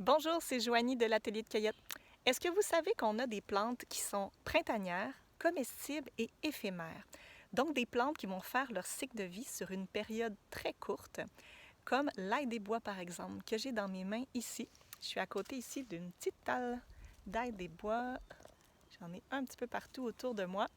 Bonjour, c'est Joanie de l'Atelier de Cueillette. Est-ce que vous savez qu'on a des plantes qui sont printanières, comestibles et éphémères? Donc des plantes qui vont faire leur cycle de vie sur une période très courte, comme l'ail des bois par exemple, que j'ai dans mes mains ici. Je suis à côté ici d'une petite talle d'ail des bois. J'en ai un petit peu partout autour de moi.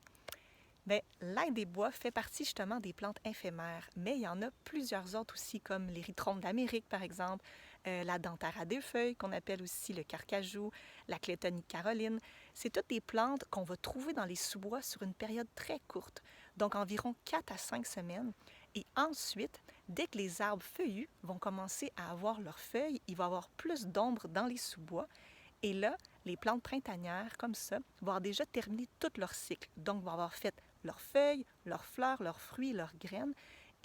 Bien, l'ail des bois fait partie justement des plantes éphémères, mais il y en a plusieurs autres aussi, comme l'érythrome d'Amérique par exemple, la dentaire à deux feuilles qu'on appelle aussi le carcajou, la clétonie caroline. C'est toutes des plantes qu'on va trouver dans les sous-bois sur une période très courte, donc environ 4 à 5 semaines. Et ensuite, dès que les arbres feuillus vont commencer à avoir leurs feuilles, il va y avoir plus d'ombre dans les sous-bois. Et là, les plantes printanières, comme ça, vont avoir déjà terminé tout leur cycle. Donc, vont avoir fait leurs feuilles, leurs fleurs, leurs fruits, leurs graines,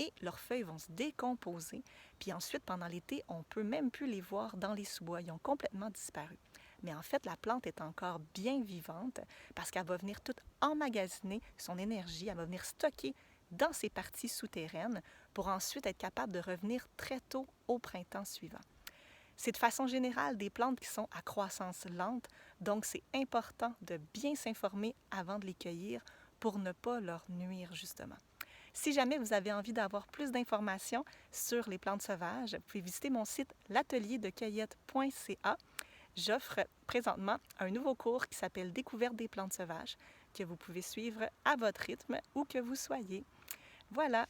et leurs feuilles vont se décomposer. Puis ensuite, pendant l'été, on ne peut même plus les voir dans les sous-bois. Ils ont complètement disparu. Mais en fait, la plante est encore bien vivante parce qu'elle va venir toute emmagasiner son énergie, elle va venir stocker dans ses parties souterraines pour ensuite être capable de revenir très tôt au printemps suivant. C'est de façon générale des plantes qui sont à croissance lente, donc c'est important de bien s'informer avant de les cueillir pour ne pas leur nuire justement. Si jamais vous avez envie d'avoir plus d'informations sur les plantes sauvages, vous pouvez visiter mon site l'atelierdecueillette.ca. J'offre présentement un nouveau cours qui s'appelle Découverte des plantes sauvages, que vous pouvez suivre à votre rythme où que vous soyez. Voilà,